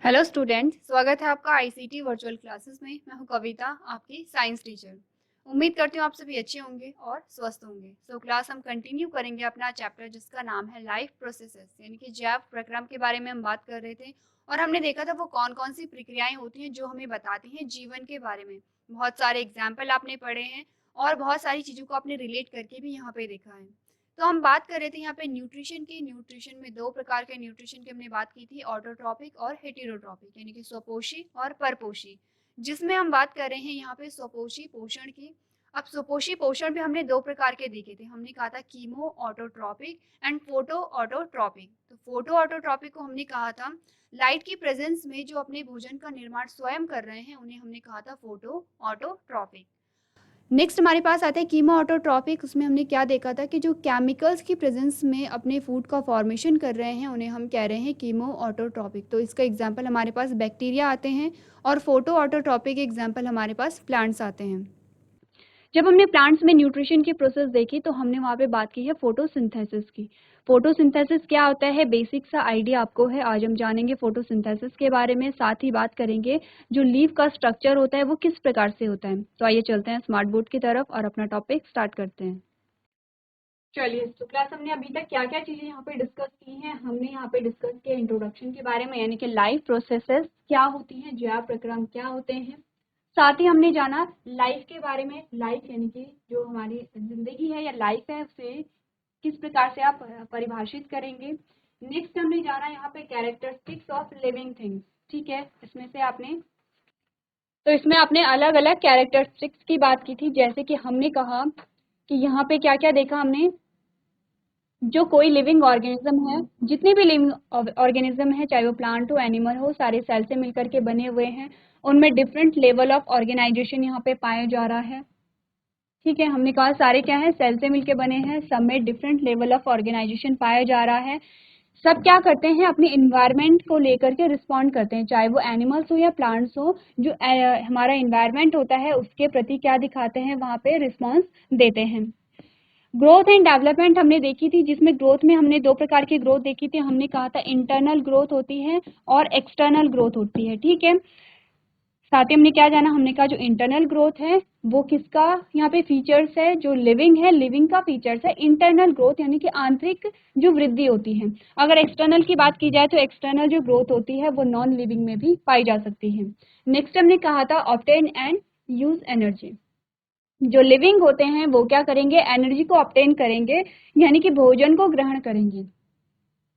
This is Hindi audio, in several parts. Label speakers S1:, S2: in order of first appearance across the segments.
S1: हेलो स्टूडेंट, स्वागत है आपका आईसीटी वर्चुअल क्लासेस में। मैं हूं कविता, आपकी साइंस टीचर। उम्मीद करती हूं आप सभी अच्छे होंगे और स्वस्थ होंगे। क्लास हम कंटिन्यू करेंगे अपना चैप्टर जिसका नाम है लाइफ प्रोसेसेस, यानी कि जैव प्रक्रम के बारे में हम बात कर रहे थे। और हमने देखा था वो कौन कौन सी प्रक्रियाएं होती हैं जो हमें बताती हैं जीवन के बारे में। बहुत सारे एग्जाम्पल आपने पढ़े हैं और बहुत सारी चीज़ों को आपने रिलेट करके भी यहाँ पे देखा है। तो हम बात कर रहे थे यहाँ पे न्यूट्रिशन की। न्यूट्रिशन में दो प्रकार के न्यूट्रिशन की हमने बात की थी, ऑटोट्रॉपिक और हेटेरोट्रॉपिक, यानी कि स्वपोषी और परपोषी। जिसमें हम बात कर रहे हैं यहाँ पे स्वपोषी पोषण की। अब स्वपोषी पोषण भी हमने दो प्रकार के देखे थे। हमने कहा था chemo autotrophic and photo autotrophic. तो फोटो ऑटोट्रॉपिक को हमने कहा था लाइट की प्रेजेंस में जो अपने भोजन का निर्माण स्वयं कर रहे हैं, उन्हें हमने कहा था फोटो ऑटोट्रॉपिक। नेक्स्ट हमारे पास आता है कीमो ऑटोट्रॉपिक। उसमें हमने क्या देखा था कि जो केमिकल्स की प्रेजेंस में अपने फूड का फॉर्मेशन कर रहे हैं, उन्हें हम कह रहे हैं कीमो ऑटोट्रॉपिक। तो इसका एग्जांपल हमारे पास बैक्टीरिया आते हैं और फोटो ऑटोट्रॉपिक एग्जांपल हमारे पास प्लांट्स आते हैं। जब हमने प्लांट्स में न्यूट्रिशन की प्रोसेस देखी तो हमने वहाँ पे बात की है फोटोसिंथेसिस की। फोटोसिंथेसिस क्या होता है, बेसिक सा आइडिया आपको है। आज हम जानेंगे फोटोसिंथेसिस के बारे में, साथ ही बात करेंगे जो लीफ का स्ट्रक्चर होता है वो किस प्रकार से होता है। तो आइए चलते हैं स्मार्ट बोर्ड की तरफ और अपना टॉपिक स्टार्ट करते हैं। चलिए, तो क्लास हमने अभी तक क्या क्या चीजें यहाँ पे डिस्कस की हैं। हमने यहाँ पे डिस्कस किया इंट्रोडक्शन के बारे में, यानी कि लाइफ प्रोसेसेस क्या होती हैं, जैव प्रक्रम क्या होते हैं। साथ ही हमने जाना लाइफ के बारे में। लाइफ यानी कि जो हमारी जिंदगी है या लाइफ है, उसे किस प्रकार से आप परिभाषित करेंगे। नेक्स्ट हमने जाना यहाँ पे कैरेक्टरिस्टिक्स ऑफ लिविंग थिंग्स। ठीक है, इसमें आपने अलग अलग कैरेक्टरिस्टिक्स की बात की थी। जैसे कि हमने कहा कि यहाँ पे क्या क्या देखा हमने, जो कोई लिविंग ऑर्गेनिज्म है, जितने भी लिविंग ऑर्गेनिज्म है, चाहे वो प्लांट हो एनिमल हो, सारे सेल से मिलकर के बने हुए हैं। उनमें डिफरेंट लेवल ऑफ ऑर्गेनाइजेशन यहाँ पे पाया जा रहा है। ठीक है, हमने कहा सारे क्या है, सेल से मिलकर बने हैं, सब में डिफरेंट लेवल ऑफ ऑर्गेनाइजेशन पाया जा रहा है। सब क्या करते हैं, अपने इन्वायरमेंट को लेकर के रिस्पॉन्ड करते हैं, चाहे वो एनिमल्स हो या प्लांट्स हो। जो हमारा इन्वायरमेंट होता है उसके प्रति क्या दिखाते हैं, वहाँ पे रिस्पॉन्स देते हैं। ग्रोथ एंड डेवलपमेंट हमने देखी थी, जिसमें ग्रोथ में हमने दो प्रकार की ग्रोथ देखी थी। हमने कहा था इंटरनल ग्रोथ होती है और एक्सटर्नल ग्रोथ होती है। ठीक है, साथ ही हमने क्या जाना, हमने कहा जो इंटरनल ग्रोथ है वो किसका यहाँ पे फीचर्स है, जो लिविंग है, लिविंग का फीचर्स है। इंटरनल ग्रोथ यानी कि आंतरिक जो वृद्धि होती है। अगर एक्सटर्नल की बात की जाए तो एक्सटर्नल जो ग्रोथ होती है वो नॉन लिविंग में भी पाई जा सकती है। नेक्स्ट हमने कहा था ऑब्टेन एंड यूज एनर्जी। जो लिविंग होते हैं वो क्या करेंगे, एनर्जी को ऑब्टेन करेंगे, यानी कि भोजन को ग्रहण करेंगे।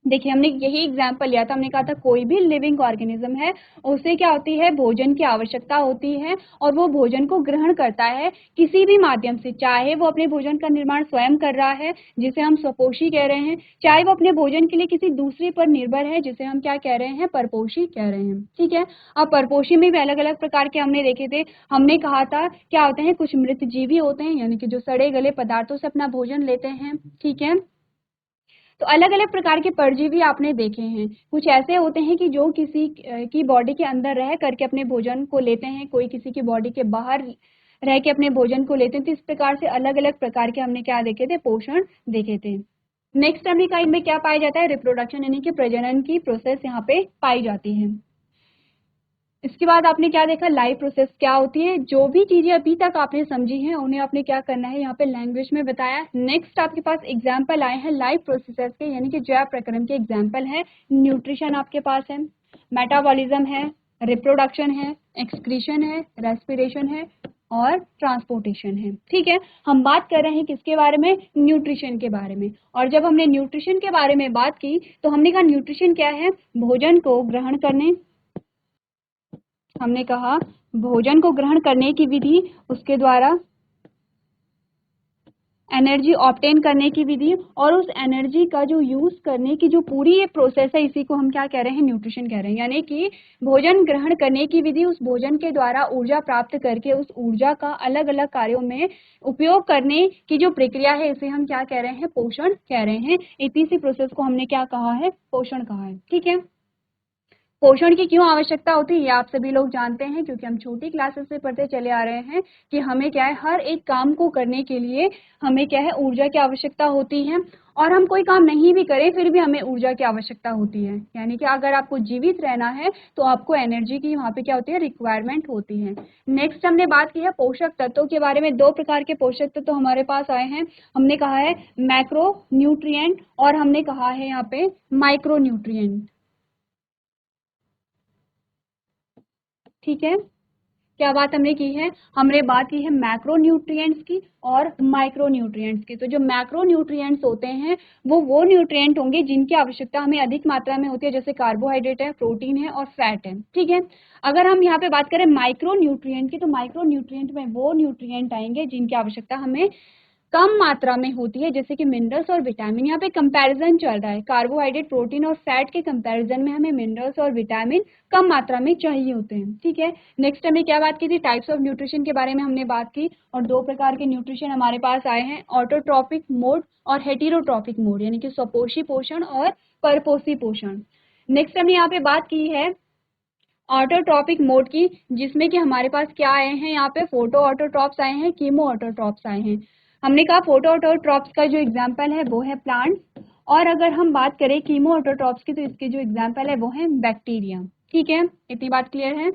S1: देखिए, हमने यही एग्जाम्पल लिया था। हमने कहा था कोई भी लिविंग ऑर्गेनिज्म है उसे क्या होती है, भोजन की आवश्यकता होती है, और वो भोजन को ग्रहण करता है किसी भी माध्यम से। चाहे वो अपने भोजन का निर्माण स्वयं कर रहा है, जिसे हम स्वपोषी कह रहे हैं, चाहे वो अपने भोजन के लिए किसी दूसरे पर निर्भर है, जिसे हम क्या कह रहे हैं, परपोषी कह रहे हैं। ठीक है, अब परपोषी में भी अलग अलग प्रकार के हमने देखे थे। हमने कहा था क्या होते हैं, कुछ मृत जीवी होते हैं, यानी कि जो सड़े गले पदार्थों से अपना भोजन लेते हैं। ठीक है, तो अलग अलग प्रकार के परजीवी आपने देखे हैं। कुछ ऐसे होते हैं कि जो किसी की बॉडी के अंदर रह करके अपने भोजन को लेते हैं, कोई किसी की बॉडी के बाहर रह के अपने भोजन को लेते हैं। तो इस प्रकार से अलग अलग प्रकार के हमने क्या देखे थे, पोषण देखे थे। नेक्स्ट हमने कहा इनमें क्या पाया जाता है, रिप्रोडक्शन यानी कि प्रजनन की प्रोसेस यहाँ पे पाई जाती है। इसके बाद आपने क्या देखा, लाइफ प्रोसेस क्या होती है। जो भी चीजें अभी तक आपने समझी हैं उन्हें आपने क्या करना है, यहाँ पे लैंग्वेज में बताया। नेक्स्ट आपके पास एग्जाम्पल आए हैं लाइफ प्रोसेसेस के, यानी कि जैव प्रक्रम के एग्जाम्पल है। न्यूट्रिशन आपके पास है, मेटाबॉलिज्म है, रिप्रोडक्शन है, एक्सक्रीशन है, रेस्पिरेशन है और ट्रांसपोर्टेशन है। ठीक है, हम बात कर रहे हैं किसके बारे में, न्यूट्रिशन के बारे में। और जब हमने न्यूट्रिशन के बारे में बात की तो हमने कहा न्यूट्रिशन क्या है, भोजन को ग्रहण करने, हमने कहा भोजन को ग्रहण करने की विधि, उसके द्वारा एनर्जी ऑब्टेन करने की विधि, और उस एनर्जी का जो यूज करने की जो पूरी ये प्रोसेस है, इसी को हम क्या कह रहे हैं, न्यूट्रिशन कह रहे हैं। यानी कि भोजन ग्रहण करने की विधि, उस भोजन के द्वारा ऊर्जा प्राप्त करके उस ऊर्जा का अलग अलग कार्यों में उपयोग करने की जो प्रक्रिया है, इसे हम क्या कह रहे हैं, पोषण कह रहे हैं। इतनी सी प्रोसेस को हमने क्या कहा है, पोषण कहा है। ठीक है, पोषण की क्यों आवश्यकता होती है ये आप सभी लोग जानते हैं, क्योंकि हम छोटी क्लासेस से पढ़ते चले आ रहे हैं कि हमें क्या है, हर एक काम को करने के लिए हमें क्या है, ऊर्जा की आवश्यकता होती है। और हम कोई काम नहीं भी करें फिर भी हमें ऊर्जा की आवश्यकता होती है, यानी कि अगर आपको जीवित रहना है तो आपको एनर्जी की वहाँ पे क्या होती है, रिक्वायरमेंट होती है। नेक्स्ट हमने बात की है पोषक तत्वों के बारे में। दो प्रकार के पोषक तत्व हमारे पास आए हैं, हमने कहा है मैक्रो न्यूट्रिएंट और हमने कहा है यहाँ पे माइक्रो न्यूट्रिएंट। ठीक है, क्या बात हमने की है, हमने बात की है मैक्रो न्यूट्रिएंट्स की और माइक्रो न्यूट्रिएंट्स की। तो जो मैक्रो न्यूट्रिएंट्स होते हैं वो न्यूट्रिएंट होंगे जिनकी आवश्यकता हमें अधिक मात्रा में होती है, जैसे कार्बोहाइड्रेट है, प्रोटीन है और फैट है। ठीक है, अगर हम यहाँ पे बात करें माइक्रो न्यूट्रिएंट की, तो माइक्रो न्यूट्रिएंट में वो न्यूट्रिएंट आएंगे जिनकी आवश्यकता हमें कम मात्रा में होती है, जैसे कि मिनरल्स और विटामिन। यहाँ पे कंपैरिजन चल रहा है, कार्बोहाइड्रेट, प्रोटीन और फैट के कंपैरिजन में हमें मिनरल्स और विटामिन कम मात्रा में चाहिए होते हैं। ठीक है, नेक्स्ट हमने क्या बात की थी, टाइप्स ऑफ न्यूट्रिशन के बारे में हमने बात की, और दो प्रकार के न्यूट्रिशन हमारे पास आए हैं, ऑटोट्रॉपिक मोड और हेटेरोट्रॉपिक मोड, यानी कि स्वपोषी पोषण और परपोषी पोषण। नेक्स्ट हमने यहाँ पे बात की है ऑटोट्रॉपिक मोड की, जिसमें कि हमारे पास क्या आए हैं, यहाँ पे फोटो ऑटोट्रॉप्स आए हैं, कीमो ऑटोट्रॉप्स आए हैं। हमने कहा फोटो ऑटोट्रॉप्स का जो एग्जाम्पल है वो है प्लांट्स, और अगर हम बात करें कीमो ऑटोट्रॉप्स की तो इसके जो एग्जाम्पल है वो है बैक्टीरिया। ठीक है, इतनी बात क्लियर है।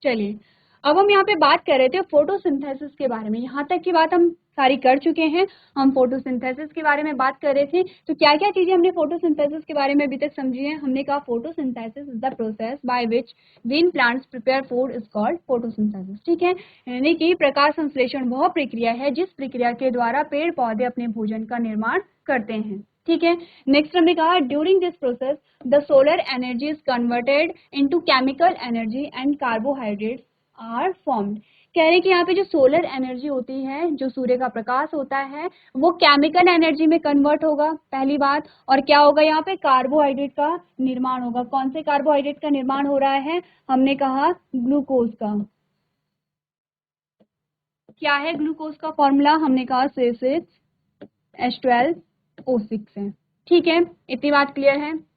S1: चलिए, अब हम यहाँ पे बात कर रहे थे फोटोसिंथेसिस के बारे में। यहाँ तक की बात हम सारी कर चुके हैं, हम फोटोसिंथेसिस के बारे में बात कर रहे थे। तो क्या क्या चीजें हमने फोटोसिंथेसिस के बारे में अभी तक समझी है, हमने कहा photosynthesis is the process by which green plants prepare food is called photosynthesis. ठीक है, यानी कि प्रकाश संश्लेषण वह प्रक्रिया है जिस प्रक्रिया के द्वारा पेड़ पौधे अपने भोजन का निर्माण करते हैं। ठीक है, नेक्स्ट हमने कहा during this process the solar energy is converted into chemical energy and carbohydrates are formed. कह रहे कि यहाँ पे जो सोलर एनर्जी होती है, जो सूर्य का प्रकाश होता है, वो केमिकल एनर्जी में कन्वर्ट होगा, पहली बात। और क्या होगा, यहाँ पे कार्बोहाइड्रेट का निर्माण होगा। कौन से कार्बोहाइड्रेट का निर्माण हो रहा है, हमने कहा ग्लूकोज का। क्या है ग्लूकोज का फॉर्मूला, हमने कहा C6H12O6 है। ठीक है, इतनी बात क्लियर है।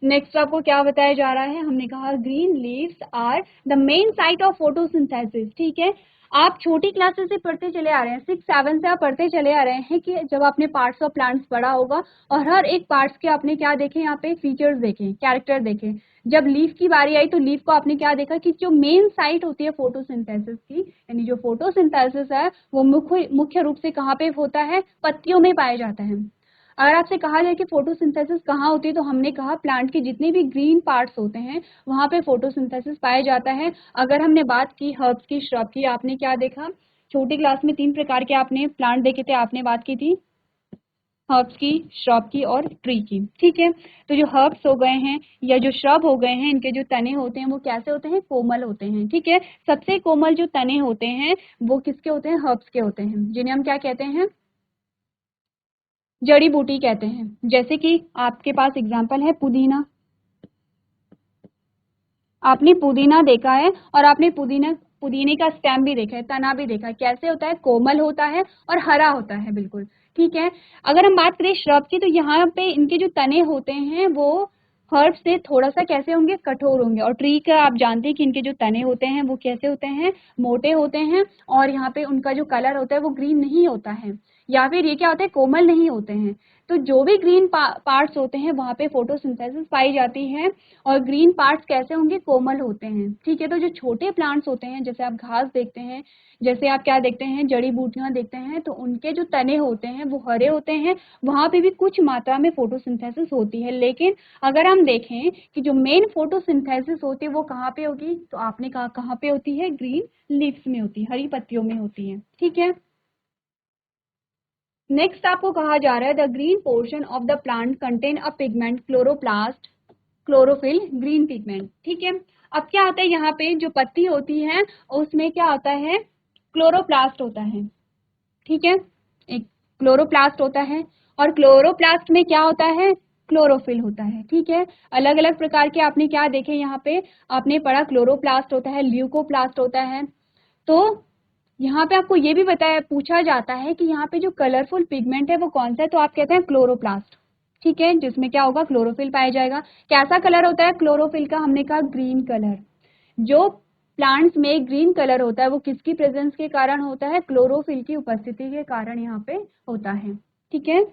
S1: नेक्स्ट आपको क्या बताया जा रहा है, हमने कहा green leaves are the main site of photosynthesis. ठीक है, आप छोटी क्लासेस से पढ़ते चले आ रहे हैं, 6-7 से आप पढ़ते चले आ रहे हैं कि जब आपने पार्ट्स ऑफ प्लांट्स पढ़ा होगा और हर एक पार्ट्स के आपने क्या देखे, यहाँ पे फीचर्स देखे, कैरेक्टर देखे। जब लीफ की बारी आई तो लीफ को आपने क्या देखा कि जो मेन साइट होती है फोटोसिंथेसिस की, यानी जो फोटोसिंथेसिस है वो मुख्य रूप से कहाँ पे होता है, पत्तियों में पाया जाता है। अगर आपसे कहा जाए कि फोटोसिंथेसिस कहाँ होती है, तो हमने कहा प्लांट के जितने भी ग्रीन पार्ट्स होते हैं वहां पे फोटोसिंथेसिस पाया जाता है। अगर हमने बात की हर्ब्स की, श्रब की, आपने क्या देखा, छोटी क्लास में 3 प्रकार के आपने प्लांट देखे थे, आपने बात की थी हर्ब्स की, श्रब की और ट्री की। ठीक है, तो जो हर्ब्स हो गए हैं या जो श्रब हो गए हैं, इनके जो तने होते हैं वो कैसे होते हैं, कोमल होते हैं। ठीक है, सबसे कोमल जो तने होते हैं वो किसके होते हैं, हर्ब्स के होते हैं, जिन्हें हम क्या कहते हैं, जड़ी बूटी कहते हैं। जैसे कि आपके पास एग्जाम्पल है पुदीना, आपने पुदीना देखा है और आपने पुदीने का स्टेम भी देखा है, तना भी देखा है, कैसे होता है, कोमल होता है और हरा होता है, बिल्कुल। ठीक है, अगर हम बात करें श्रब की, तो यहाँ पे इनके जो तने होते हैं वो हर्ब से थोड़ा सा कैसे होंगे, कठोर होंगे। और ट्री का आप जानते हैं कि इनके जो तने होते हैं वो कैसे होते हैं, मोटे होते हैं, और यहाँ पे उनका जो कलर होता है वो ग्रीन नहीं होता है, या फिर ये क्या होता है, कोमल नहीं होते हैं। तो जो भी ग्रीन पार्ट्स होते हैं वहां पे फोटोसिंथेसिस पाई जाती है, और ग्रीन पार्ट्स कैसे होंगे, कोमल होते हैं। ठीक है, तो जो छोटे प्लांट्स होते हैं, जैसे आप घास देखते हैं, जैसे आप क्या देखते हैं, जड़ी बूटियां देखते हैं, तो उनके जो तने होते हैं वो हरे होते हैं, वहां पे भी कुछ मात्रा में फोटोसिंथेसिस होती है। लेकिन अगर हम देखें कि जो मेन फोटोसिंथेसिस होती है वो कहाँ पे होगी, तो आपने कहा कहाँ पे होती है, ग्रीन लीव्स में होती है, हरी पत्तियों में होती है। ठीक है, नेक्स्ट आपको कहा जा रहा है the green portion of the plant contain a pigment chloroplast chlorophyll green pigment. ठीक है, अब क्या आता है, यहाँ पे जो पत्ती होती है उसमें क्या होता है, क्लोरोप्लास्ट होता है। ठीक है, एक क्लोरोप्लास्ट होता है, और क्लोरोप्लास्ट में क्या होता है, क्लोरोफिल होता है। ठीक है, अलग अलग प्रकार के आपने क्या देखे, यहाँ पे आपने पढ़ा क्लोरोप्लास्ट होता है, ल्यूकोप्लास्ट होता है। तो यहाँ पे आपको ये भी बताया, पूछा जाता है कि यहाँ पे जो कलरफुल पिगमेंट है वो कौन सा है, तो आप कहते हैं क्लोरोप्लास्ट। ठीक है, जिसमें क्या होगा, क्लोरोफिल पाया जाएगा। कैसा कलर होता है क्लोरोफिल का, हमने कहा ग्रीन कलर। जो प्लांट्स में ग्रीन कलर होता है वो किसकी प्रेजेंस के कारण होता है, क्लोरोफिल की उपस्थिति के कारण यहाँ पे होता है। ठीक है।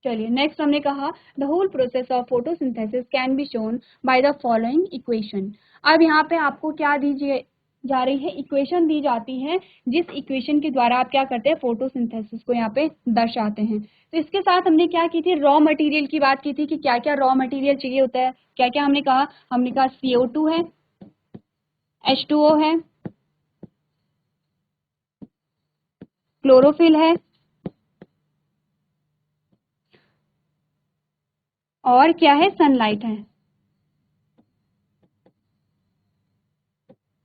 S1: चलिए नेक्स्ट हमने कहा the whole process of photosynthesis can be shown by the following equation. अब यहाँ पे आपको क्या दीजिए जा रही है, इक्वेशन दी जाती है, जिस इक्वेशन के द्वारा आप क्या करते हैं, फोटोसिंथेसिस को यहाँ पे दर्शाते हैं। तो इसके साथ हमने क्या की थी, रॉ मटेरियल की बात की थी कि क्या क्या रॉ मटेरियल चाहिए होता है। क्या क्या हमने कहा CO2 है, H2O है, क्लोरोफिल है, और क्या है, सनलाइट है।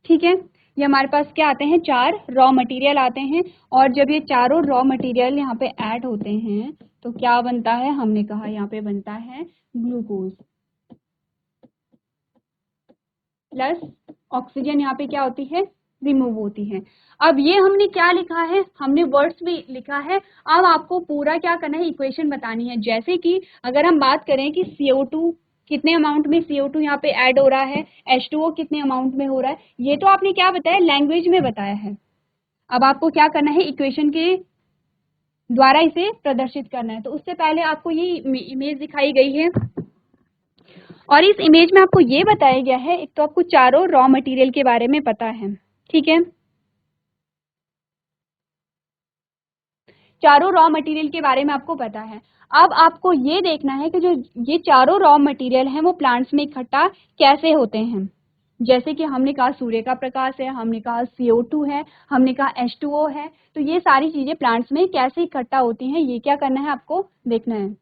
S1: ठीक है, ये हमारे पास क्या आते हैं, 4 रॉ मटेरियल आते हैं। और जब ये चारों रॉ मटेरियल यहाँ पे ऐड होते हैं तो क्या बनता है, हमने कहा यहाँ पे बनता है ग्लूकोज प्लस ऑक्सीजन यहाँ पे क्या होती है, रिमूव होती है। अब ये हमने क्या लिखा है, हमने वर्ड्स भी लिखा है। अब आपको पूरा क्या करना है, इक्वेशन बतानी है। जैसे कि अगर हम बात करें कि CO2 कितने अमाउंट में CO2 यहाँ पे ऐड हो रहा है, H2O कितने अमाउंट में हो रहा है, ये तो आपने क्या बताया, लैंग्वेज में बताया है। अब आपको क्या करना है, इक्वेशन के द्वारा इसे प्रदर्शित करना है। तो उससे पहले आपको ये इमेज दिखाई गई है और इस इमेज में आपको ये बताया गया है, एक तो आपको चारों रॉ मटेरियल के बारे में पता है। ठीक है, चारों रॉ मटेरियल के बारे में आपको पता है। अब आपको ये देखना है कि जो ये चारों रॉ मटेरियल हैं वो प्लांट्स में इकट्ठा कैसे होते हैं। जैसे कि हमने कहा सूर्य का प्रकाश है, हमने कहा CO2 है, हमने कहा H2O है। तो ये सारी चीजें प्लांट्स में कैसे इकट्ठा होती हैं, ये क्या करना है, आपको देखना है।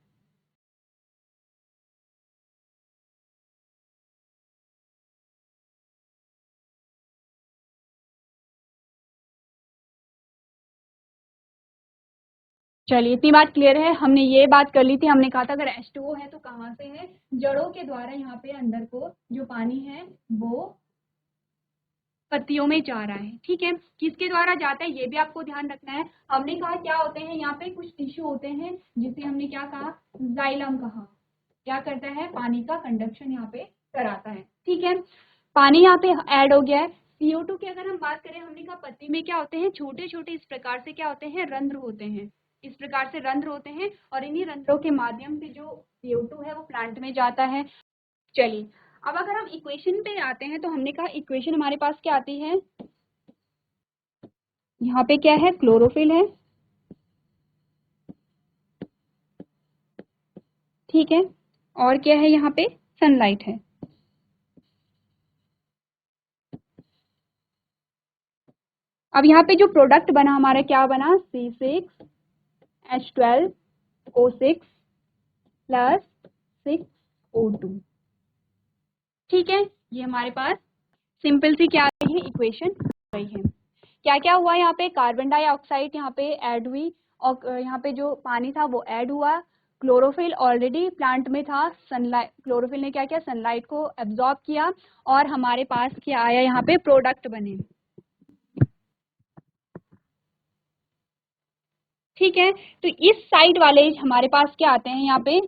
S1: चलिए इतनी बात क्लियर है। हमने ये बात कर ली थी, हमने कहा था अगर H2O है तो कहाँ से है, जड़ों के द्वारा यहाँ पे अंदर को जो पानी है वो पत्तियों में जा रहा है। ठीक है, किसके द्वारा जाता है ये भी आपको ध्यान रखना है। हमने कहा क्या होते हैं, यहाँ पे कुछ टिश्यू होते हैं जिसे हमने क्या कहा, जाइलम कहा। क्या करता है, पानी का कंडक्शन यहाँ पे कराता है। ठीक है, पानी यहाँ पे ऐड हो गया है। CO2 की अगर हम बात करें, हमने कहा पत्ती में क्या होते हैं, छोटे छोटे इस प्रकार से क्या होते हैं, रंध्र होते हैं। इस प्रकार से रंध्र होते हैं और इन्हीं रंध्रों के माध्यम से जो CO2 है वो प्लांट में जाता है। चलिए अब अगर हम इक्वेशन पे आते हैं तो हमने कहा इक्वेशन हमारे पास क्या आती है, यहाँ पे क्या है, क्लोरोफिल है। ठीक है, और क्या है, यहाँ पे सनलाइट है। अब यहाँ पे जो प्रोडक्ट बना हमारा क्या बना, C6H12O6 प्लस 6O2। ठीक है, ये हमारे पास सिंपल सी क्या आई है, इक्वेशन गई है। क्या क्या हुआ यहाँ पे, कार्बन डाइऑक्साइड यहाँ पे ऐड हुई और यहाँ पे जो पानी था वो ऐड हुआ। क्लोरोफिल ऑलरेडी प्लांट में था, सनलाइट, क्लोरोफिल ने क्या किया, सनलाइट को एब्जॉर्ब किया और हमारे पास क्या आया, यहाँ पे प्रोडक्ट बने। ठीक है, तो इस साइड वाले हमारे पास क्या आते हैं, यहाँ पे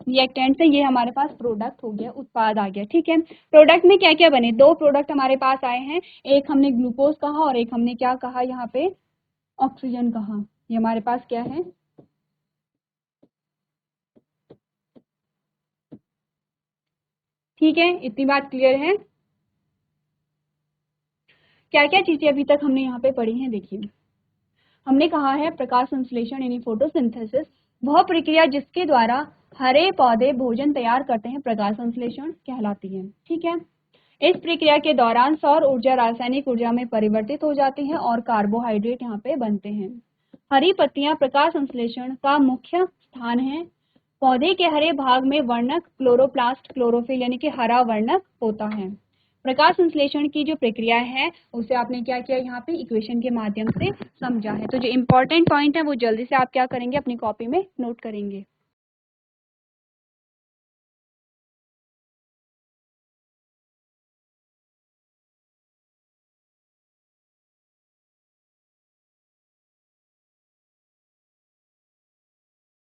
S1: रिएक्टेंट से, ये हमारे पास प्रोडक्ट हो गया, उत्पाद आ गया। ठीक है, प्रोडक्ट में क्या क्या बने, 2 प्रोडक्ट हमारे पास आए हैं, एक हमने ग्लूकोज कहा और एक हमने क्या कहा, यहाँ पे ऑक्सीजन कहा। ये हमारे पास क्या है, ठीक है, इतनी बात क्लियर है। क्या क्या चीजें अभी तक हमने यहाँ पे पढ़ी हैं, देखिए हमने कहा है प्रकाश संश्लेषण यानी फोटोसिंथेसिस वह प्रक्रिया जिसके द्वारा हरे पौधे भोजन तैयार करते हैं, प्रकाश संश्लेषण कहलाती है। ठीक है, इस प्रक्रिया के दौरान सौर ऊर्जा रासायनिक ऊर्जा में परिवर्तित हो जाती है और कार्बोहाइड्रेट यहाँ पे बनते हैं। हरी पत्तियां प्रकाश संश्लेषण का मुख्य स्थान है। पौधे के हरे भाग में वर्णक क्लोरोप्लास्ट क्लोरोफिल यानी कि हरा वर्णक होता है। प्रकाश संश्लेषण की जो प्रक्रिया है उसे आपने क्या किया, यहाँ पे इक्वेशन के माध्यम से समझा है। तो जो इम्पोर्टेंट पॉइंट है वो जल्दी से आप क्या करेंगे, अपनी कॉपी में नोट करेंगे।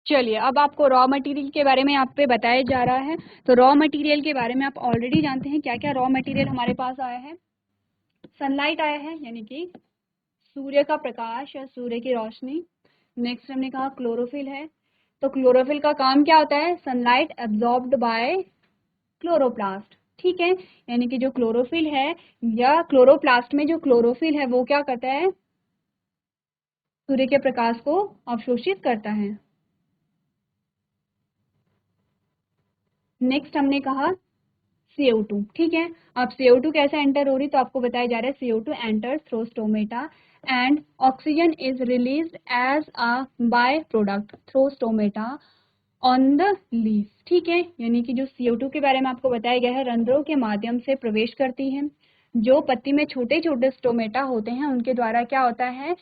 S1: चलिए अब आपको रॉ मटेरियल के बारे में यहाँ पे बताया जा रहा है। तो रॉ मटेरियल के बारे में आप ऑलरेडी जानते हैं क्या क्या रॉ मटेरियल हमारे पास आया है। सनलाइट आया है, यानी कि सूर्य का प्रकाश या सूर्य की रोशनी। नेक्स्ट हमने कहा क्लोरोफिल है, तो क्लोरोफिल का काम क्या होता है, सनलाइट एब्जॉर्ब्ड बाय क्लोरोप्लास्ट, ठीक है। यानी कि जो क्लोरोफिल है या क्लोरोप्लास्ट में जो क्लोरोफिल है वो क्या करता है, सूर्य के प्रकाश को अवशोषित करता है। नेक्स्ट हमने कहा CO2, ठीक है। अब CO2 कैसे एंटर हो रही, तो आपको बताया जा रहा है CO2 enter through stomata and oxygen is released as a by product through stomata on the leaf, ठीक है। यानी कि जो CO2 के बारे में आपको बताया गया है, रंध्रों के माध्यम से प्रवेश करती है। जो पत्ती में छोटे छोटे स्टोमेटा होते हैं उनके द्वारा क्या होता है,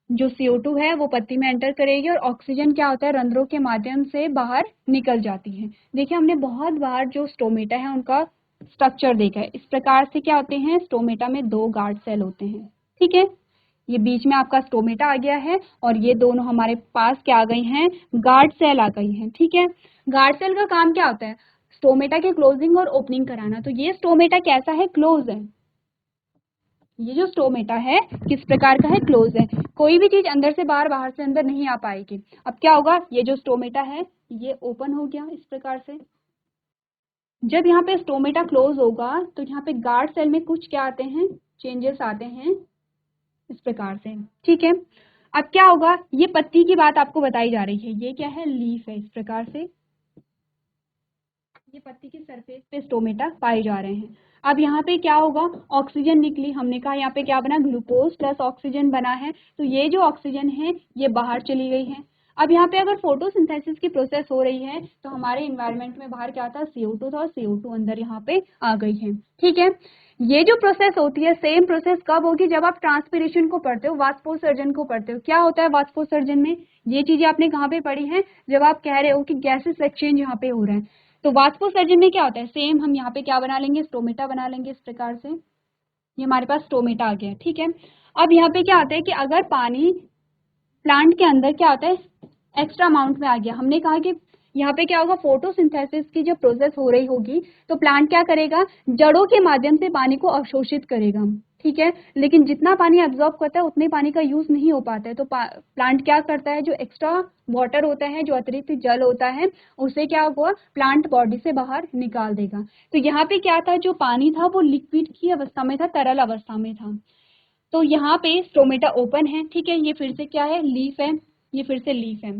S1: जो CO2 है वो पत्ती में एंटर करेगी और ऑक्सीजन क्या होता है, रंध्रों के माध्यम से बाहर निकल जाती है। देखिए हमने बहुत बार जो स्टोमेटा है उनका स्ट्रक्चर देखा है। इस प्रकार से क्या होते हैं, स्टोमेटा में 2 गार्ड सेल होते हैं, ठीक है। ये बीच में आपका स्टोमेटा आ गया है और ये दोनों हमारे पास क्या आ गई हैं, गार्ड सेल आ गई हैं, ठीक है। गार्ड सेल का काम क्या होता है, स्टोमेटा के क्लोजिंग और ओपनिंग कराना। तो ये स्टोमेटा कैसा है, क्लोज है। ये जो स्टोमेटा है किस प्रकार का है, क्लोज है। कोई भी चीज अंदर से बाहर, बाहर से अंदर नहीं आ पाएगी। अब क्या होगा, ये जो स्टोमेटा है ये ओपन हो गया इस प्रकार से। जब यहाँ पे स्टोमेटा क्लोज होगा तो यहाँ पे गार्ड सेल में कुछ क्या आते हैं, चेंजेस आते हैं इस प्रकार से, ठीक है। अब क्या होगा, ये पत्ती की बात आपको बताई जा रही है, ये क्या है, लीफ है। इस प्रकार से ये पत्ती की सरफेस पे स्टोमेटा पाए जा रहे हैं। अब यहाँ पे क्या होगा, ऑक्सीजन निकली, हमने कहा यहाँ पे क्या बना, ग्लूकोज प्लस ऑक्सीजन बना है। तो ये जो ऑक्सीजन है ये बाहर चली गई है। अब यहाँ पे अगर फोटोसिंथेसिस की प्रोसेस हो रही है तो हमारे इन्वायरमेंट में बाहर क्या था, CO2 था और CO2 अंदर यहाँ पे आ गई है, ठीक है। ये जो प्रोसेस होती है सेम प्रोसेस कब होगी, जब आप ट्रांसपिरेशन को पढ़ते हो, वाष्पोत्सर्जन को पढ़ते हो। क्या होता है वाष्पोत्सर्जन में, ये चीजें आपने कहाँ पे पढ़ी है, जब आप कह रहे हो कि गैसेस एक्सचेंज यहाँ पे हो रहे हैं। तो वाष्पोत्सर्जन में क्या होता है, सेम हम यहाँ पे क्या बना लेंगे, स्टोमेटा बना लेंगे इस प्रकार से। ये हमारे पास स्टोमेटा आ गया, ठीक है। अब यहाँ पे क्या होता है कि अगर पानी प्लांट के अंदर क्या होता है, एक्स्ट्रा अमाउंट में आ गया, हमने कहा कि यहाँ पे क्या होगा, फोटोसिंथेसिस की जब प्रोसेस हो रही होगी तो प्लांट क्या करेगा, जड़ों के माध्यम से पानी को अवशोषित करेगा, ठीक है। लेकिन जितना पानी एब्जॉर्ब करता है उतने पानी का यूज नहीं हो पाता है। तो प्लांट क्या करता है, जो एक्स्ट्रा वाटर होता है, जो अतिरिक्त जल होता है, उसे क्या हुआ, प्लांट बॉडी से बाहर निकाल देगा। तो यहाँ पे क्या था, जो पानी था वो लिक्विड की अवस्था में था, तरल अवस्था में था। तो यहाँ पे स्टोमेटा ओपन है, ठीक है। ये फिर से क्या है, लीफ है, ये फिर से लीफ है।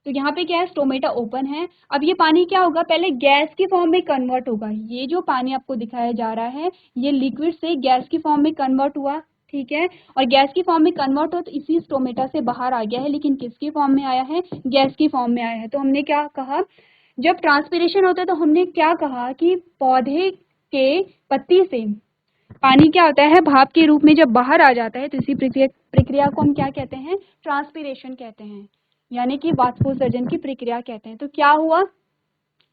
S1: तो यहाँ पे क्या है, स्टोमेटा ओपन है। अब ये पानी क्या होगा, पहले गैस की फॉर्म में कन्वर्ट होगा। ये जो पानी आपको दिखाया जा रहा है ये लिक्विड से गैस की फॉर्म में कन्वर्ट हुआ, ठीक है। और गैस की फॉर्म में कन्वर्ट हो तो इसी स्टोमेटा से बाहर आ गया है, लेकिन किसकी फॉर्म में आया है, गैस की फॉर्म में आया है। तो हमने क्या कहा, जब ट्रांसपिरेशन होता है तो हमने क्या कहा कि पौधे के पत्ती से पानी क्या होता है, भाप के रूप में जब बाहर आ जाता है तो इसी प्रक्रिया को हम क्या कहते हैं, ट्रांसपिरेशन कहते हैं, यानी कि वाष्पोत्सर्जन की प्रक्रिया कहते हैं। तो क्या हुआ,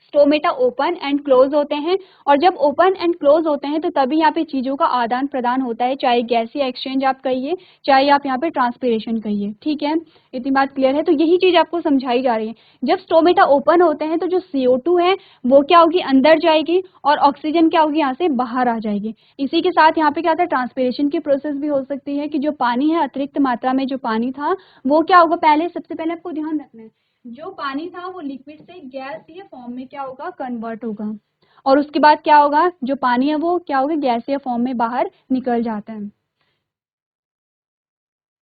S1: स्टोमेटा ओपन एंड क्लोज होते हैं और जब ओपन एंड क्लोज होते हैं तो तभी यहाँ पे चीजों का आदान प्रदान होता है, चाहे गैसीय एक्सचेंज आप कहिए, चाहे आप यहाँ पे ट्रांसपिरेशन कहिए, ठीक है। इतनी बात क्लियर है। तो यही चीज आपको समझाई जा रही है। जब स्टोमेटा ओपन होते हैं तो जो CO2 है वो क्या होगी, अंदर जाएगी और ऑक्सीजन क्या होगी, यहाँ से बाहर आ जाएगी। इसी के साथ यहाँ पे क्या होता है, ट्रांसपिरेशन की प्रोसेस भी हो सकती है कि जो पानी है, अतिरिक्त मात्रा में जो पानी था वो क्या होगा, पहले सबसे पहले आपको ध्यान रखना है, जो पानी था वो लिक्विड से गैसीय फॉर्म में क्या होगा, कन्वर्ट होगा। और उसके बाद क्या होगा, जो पानी है वो क्या होगा, गैसीय फॉर्म में बाहर निकल जाता है।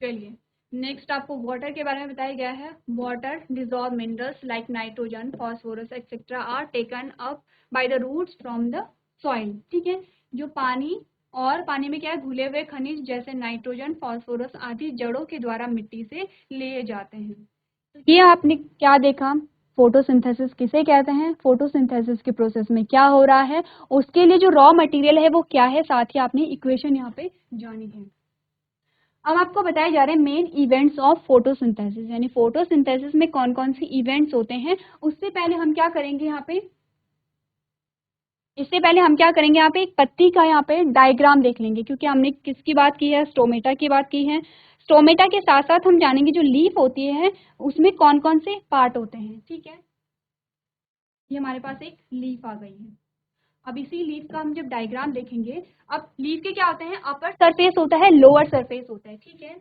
S1: चलिए नेक्स्ट आपको वाटर के बारे में बताया गया है। Water dissolve minerals like nitrogen, phosphorus etcetera are taken up by the roots from the soil, ठीक है। जो पानी और पानी में क्या है, घुले हुए खनिज जैसे नाइट्रोजन, फॉस्फोरस आदि जड़ों के द्वारा मिट्टी से लिए जाते हैं। तो ये आपने क्या देखा, फोटोसिंथेसिस किसे कहते हैं, फोटोसिंथेसिस के प्रोसेस में क्या हो रहा है, उसके लिए जो रॉ मटेरियल है वो क्या है, साथ ही आपने इक्वेशन यहाँ पे जानी है। अब आपको बताए जा रहे हैं मेन इवेंट्स ऑफ फोटोसिंथेसिस, यानी फोटोसिंथेसिस में कौन कौन सी इवेंट्स होते हैं। उससे पहले हम क्या करेंगे यहाँ पे, इससे पहले हम क्या करेंगे, यहाँ पे एक पत्ती का यहाँ पे डायग्राम देख लेंगे, क्योंकि हमने किसकी बात की है, स्टोमेटा की बात की है। स्टोमेटा के साथ साथ हम जानेंगे जो लीफ होती है उसमें कौन कौन से पार्ट होते हैं, ठीक है। ये हमारे पास एक लीफ आ गई है। अब इसी लीफ का हम जब डायग्राम देखेंगे, अब लीफ के क्या होते हैं, अपर सरफेस होता है, लोअर सरफेस होता है, ठीक है।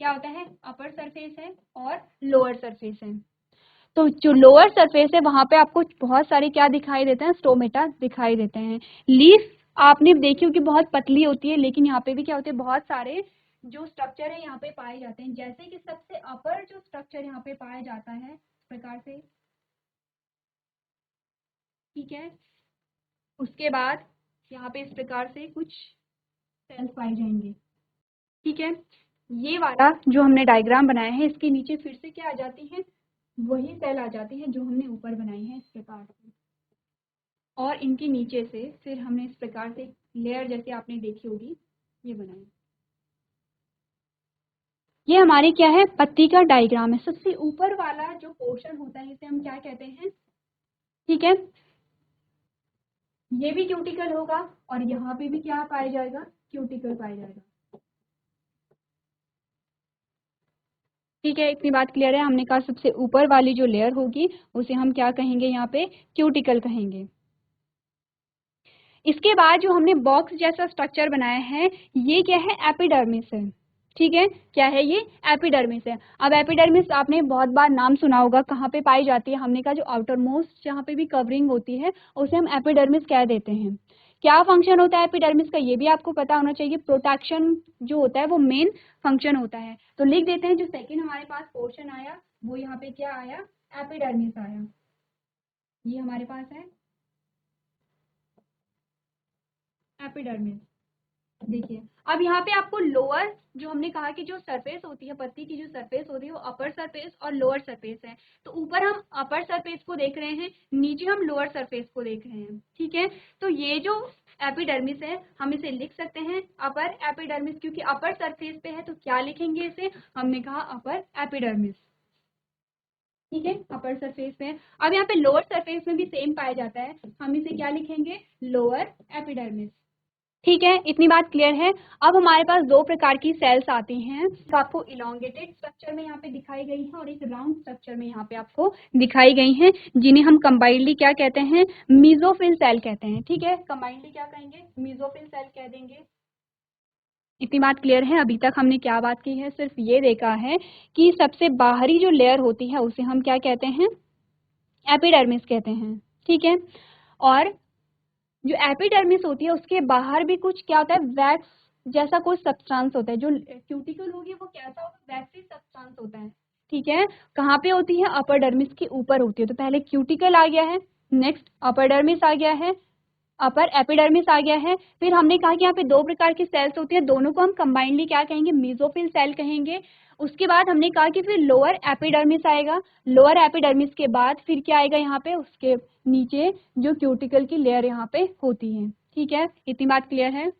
S1: क्या होता है, अपर सरफेस है और लोअर सरफेस है। तो जो लोअर सरफेस है वहां पे आपको बहुत सारे क्या दिखाई देते हैं, स्टोमेटा दिखाई देते हैं। लीफ आपने देखी होगी बहुत पतली होती है, लेकिन यहाँ पे भी क्या होते हैं, बहुत सारे जो स्ट्रक्चर है यहाँ पे पाए जाते हैं। जैसे कि सबसे अपर जो स्ट्रक्चर यहाँ पे पाया जाता है इस प्रकार से, ठीक है। उसके बाद यहाँ पे इस प्रकार से कुछ सेल्स पाए जाएंगे, ठीक है। ये वाला जो हमने डायग्राम बनाया है, इसके नीचे फिर से क्या आ जाती है, वही सेल आ जाती है जो हमने ऊपर बनाई है इस प्रकार से। और इनके नीचे से फिर हमने इस प्रकार से लेयर जैसे आपने देखी होगी ये बनाई। ये हमारी क्या है, पत्ती का डायग्राम है। सबसे ऊपर वाला जो पोर्शन होता है इसे हम क्या कहते हैं, ठीक है। ये भी क्यूटिकल होगा और यहाँ पे भी क्या पाया जाएगा, क्यूटिकल पाया जाएगा, ठीक है। इतनी बात क्लियर है। हमने कहा सबसे ऊपर वाली जो लेयर होगी उसे हम क्या कहेंगे, यहाँ पे क्यूटिकल कहेंगे। इसके बाद जो हमने बॉक्स जैसा स्ट्रक्चर बनाया है ये क्या है, एपिडर्मिस है, ठीक है। क्या है ये, एपिडर्मिस है। अब एपिडर्मिस आपने बहुत बार नाम सुना होगा, कहाँ पे पाई जाती है, हमने कहा जो आउटर मोस्ट जहाँ पे भी कवरिंग होती है उसे हम एपिडर्मिस कह देते हैं। क्या फंक्शन होता है एपिडर्मिस का, ये भी आपको पता होना चाहिए। प्रोटेक्शन जो होता है वो मेन फंक्शन होता है। तो लिख देते हैं, जो सेकेंड हमारे पास पोर्शन आया वो यहाँ पे क्या आया, एपिडर्मिस आया। ये हमारे पास है एपिडर्मिस। देखिए अब यहाँ पे आपको लोअर, जो हमने कहा कि जो सरफेस होती है पत्ती की, जो सरफेस होती है वो अपर सरफेस और लोअर सरफेस है। तो ऊपर हम अपर सरफेस को देख रहे हैं, नीचे हम लोअर सरफेस को देख रहे हैं, ठीक है। तो ये जो एपिडर्मिस है हम इसे लिख सकते हैं अपर एपिडर्मिस, क्योंकि अपर सरफेस पे है तो क्या लिखेंगे इसे, हमने कहा अपर एपिडर्मिस, ठीक है। अपर सरफेस पे है। अब यहाँ पे लोअर सरफेस में भी सेम पाया जाता है, हम इसे क्या लिखेंगे, लोअर एपिडर्मिस, ठीक है। इतनी बात क्लियर है। अब हमारे पास दो प्रकार की सेल्स आती हैं, एक आपको इलोंगेटेड स्ट्रक्चर में यहाँ पे दिखाई गई है और एक राउंड स्ट्रक्चर में यहाँ पे आपको दिखाई गई हैं, जिन्हें हम कंबाइंडली क्या कहते हैं, मीजोफिल सेल कहते हैं, ठीक है। कंबाइंडली क्या कहेंगे, मीजोफिल सेल कह देंगे। इतनी बात क्लियर है। अभी तक हमने क्या बात की है, सिर्फ ये देखा है कि सबसे बाहरी जो लेयर होती है उसे हम क्या कहते हैं, एपिडर्मिस कहते हैं, ठीक है। और जो एपिडर्मिस होती है उसके बाहर भी कुछ क्या होता है, वैक्स जैसा कुछ सब्सटेंस होता है। जो क्यूटिकल होगी वो कैसा होगा, वैक्सी सब्सटेंस होता है, ठीक है। कहाँ पे होती है, अपर्डर्मिस के ऊपर होती है। तो पहले क्यूटिकल आ गया है, नेक्स्ट अपर्डर्मिस आ गया है, अपर एपिडर्मिस आ गया है। फिर हमने कहा कि यहाँ पे दो प्रकार की सेल्स होती है, दोनों को हम कंबाइंडली क्या कहेंगे, मेसोफिल सेल कहेंगे। उसके बाद हमने कहा कि फिर लोअर एपिडर्मिस आएगा, लोअर एपिडर्मिस के बाद फिर क्या आएगा, यहाँ पे उसके नीचे जो क्यूटिकल की लेयर यहाँ पे होती है, ठीक है। इतनी बात क्लियर है।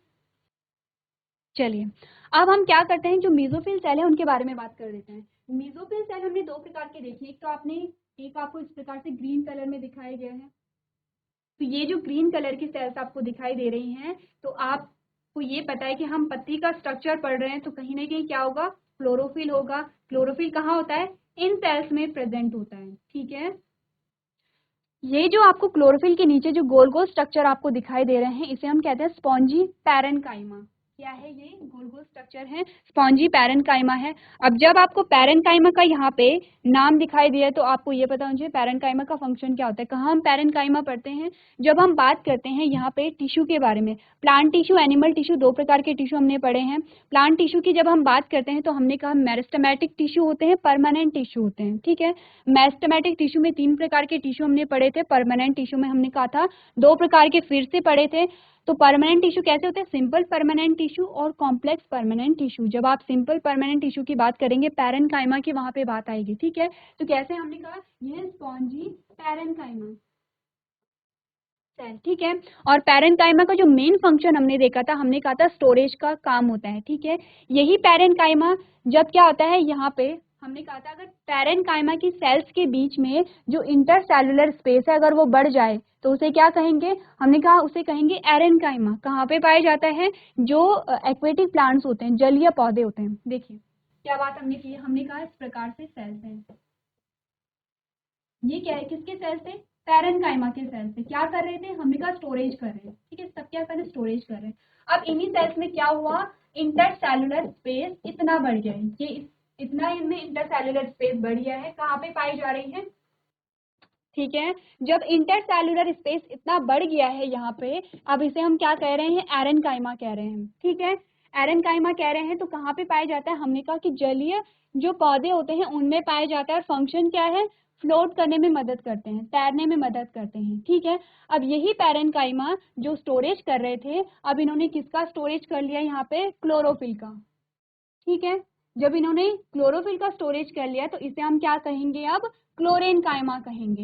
S1: चलिए अब हम क्या करते हैं, जो मेसोफिल सेल है उनके बारे में बात कर देते हैं। मेसोफिल सेल हमने दो प्रकार के देखे, एक तो आपने, एक आपको इस प्रकार से ग्रीन कलर में दिखाया गया है। तो ये जो ग्रीन कलर की सेल्स आपको दिखाई दे रही हैं, तो आपको ये पता है कि हम पत्ती का स्ट्रक्चर पढ़ रहे हैं, तो कहीं ना कहीं क्या होगा, क्लोरोफिल होगा। क्लोरोफिल कहाँ होता है, इन सेल्स में प्रेजेंट होता है, ठीक है। ये जो आपको क्लोरोफिल के नीचे जो गोल गोल स्ट्रक्चर आपको दिखाई दे रहे हैं इसे हम कहते हैं स्पॉन्जी पैरेनकाइमा। क्या है ये, गोल गोल स्ट्रक्चर है, स्पॉन्जी पैरेनकाइमा है। अब जब आपको पैरेनकाइमा का यहाँ पे नाम दिखाई दिया तो आपको ये पता होना चाहिए पैरेनकाइमा का फंक्शन क्या होता है। कहाँ हम पैरेनकाइमा पढ़ते हैं, जब हम बात करते हैं यहाँ पे टिश्यू के बारे में। प्लांट टिश्यू, एनिमल टिश्यू, दो प्रकार के टिश्यू हमने पढ़े हैं। प्लांट टिश्यू की जब हम बात करते हैं तो हमने कहा मेरिस्टेमेटिक टिश्यू होते हैं, परमानेंट टिश्यू होते हैं, ठीक है। मेरिस्टेमेटिक टिश्यू में तीन प्रकार के टिश्यू हमने पढ़े थे, परमानेंट टिश्यू में हमने कहा था दो प्रकार के फिर से पढ़े थे। तो परमानेंट टिश्यू कैसे होते हैं, सिंपल परमानेंट टिश्यू और कॉम्प्लेक्स परमानेंट टिश्यू। जब आप सिंपल परमानेंट टिश्यू की बात करेंगे पैरेनकाइमा की वहां पे बात आएगी, ठीक है। तो कैसे हमने कहा, यह स्पॉन्जी पैरेनकाइमा सेल, ठीक है। और पैरेनकाइमा का जो मेन फंक्शन हमने देखा था, हमने कहा था स्टोरेज का काम होता है, ठीक है। यही पैरेनकाइमा जब क्या होता है, यहाँ पे हमने कहा था अगर पैरेनकाइमा की सेल्स के बीच में जो इंटरसेलुलर स्पेस है अगर वो बढ़ जाए तो उसे क्या कहेंगे, हमने कहा उसे कहेंगे एरेनकाइमा। कहाँ पे पाया जाता है, जो एक्वेटिक प्लांट्स होते हैं, जलीय पौधे होते हैं। देखिए क्या बात हमने की, हमने कहा इस प्रकार से सेल्स हैं, ये क्या है, किसके सेल्स थे, पैरेनकाइमा के सेल्स थे। क्या कर रहे थे, हमने कहा स्टोरेज कर रहे हैं, ठीक है। सब क्या कर रहे हैं, स्टोरेज कर रहे हैं। अब इन्हीं सेल्स में क्या हुआ, इंटरसेलुलर स्पेस इतना बढ़ गया है, ये इतना इनमें इंटरसेलुलर स्पेस बढ़ गया है, कहाँ पे पाई जा रही है? ठीक है, जब इंटरसेलुलर स्पेस इतना बढ़ गया है यहाँ पे, अब इसे हम क्या कह रहे हैं? एरेनकाइमा कह रहे हैं। ठीक है, एरेनकाइमा कह रहे हैं, तो कहाँ पे पाया जाता है? हमने कहा कि जलीय जो पौधे होते हैं उनमें पाया जाता है, और फंक्शन क्या है? फ्लोट करने में मदद करते हैं, तैरने में मदद करते हैं। ठीक है, अब यही पैरेनकाइमा जो स्टोरेज कर रहे थे, अब इन्होंने किसका स्टोरेज कर लिया यहाँ पे? क्लोरोफिल का। ठीक है, जब इन्होंने क्लोरोफिल का स्टोरेज कर लिया तो इसे हम क्या कहेंगे? अब क्लोरेनकाइमा कहेंगे।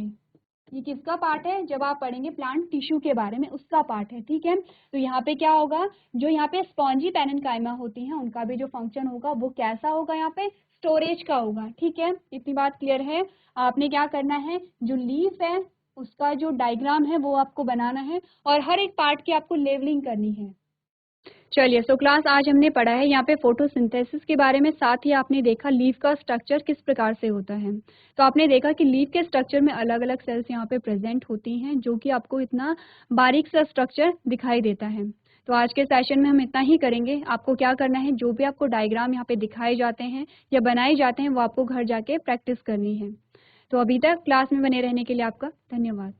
S1: ये किसका पार्ट है? जब आप पढ़ेंगे प्लांट टिश्यू के बारे में, उसका पार्ट है। ठीक है, तो यहाँ पे क्या होगा? जो यहाँ पे स्पॉन्जी पैरेनकाइमा होती हैं उनका भी जो फंक्शन होगा वो कैसा होगा? यहाँ पे स्टोरेज का होगा। ठीक है, इतनी बात क्लियर है। आपने क्या करना है? जो लीफ है उसका जो डायग्राम है वो आपको बनाना है, और हर एक पार्ट की आपको लेवलिंग करनी है। चलिए, सो क्लास आज हमने पढ़ा है यहाँ पे फोटोसिंथेसिस के बारे में, साथ ही आपने देखा लीफ का स्ट्रक्चर किस प्रकार से होता है। तो आपने देखा कि लीफ के स्ट्रक्चर में अलग अलग सेल्स यहाँ पे प्रेजेंट होती हैं, जो कि आपको इतना बारीक सा स्ट्रक्चर दिखाई देता है। तो आज के सेशन में हम इतना ही करेंगे। आपको क्या करना है? जो भी आपको डायग्राम यहाँ पे दिखाए जाते हैं या बनाए जाते हैं वो आपको घर जाके प्रैक्टिस करनी है। तो अभी तक क्लास में बने रहने के लिए आपका धन्यवाद।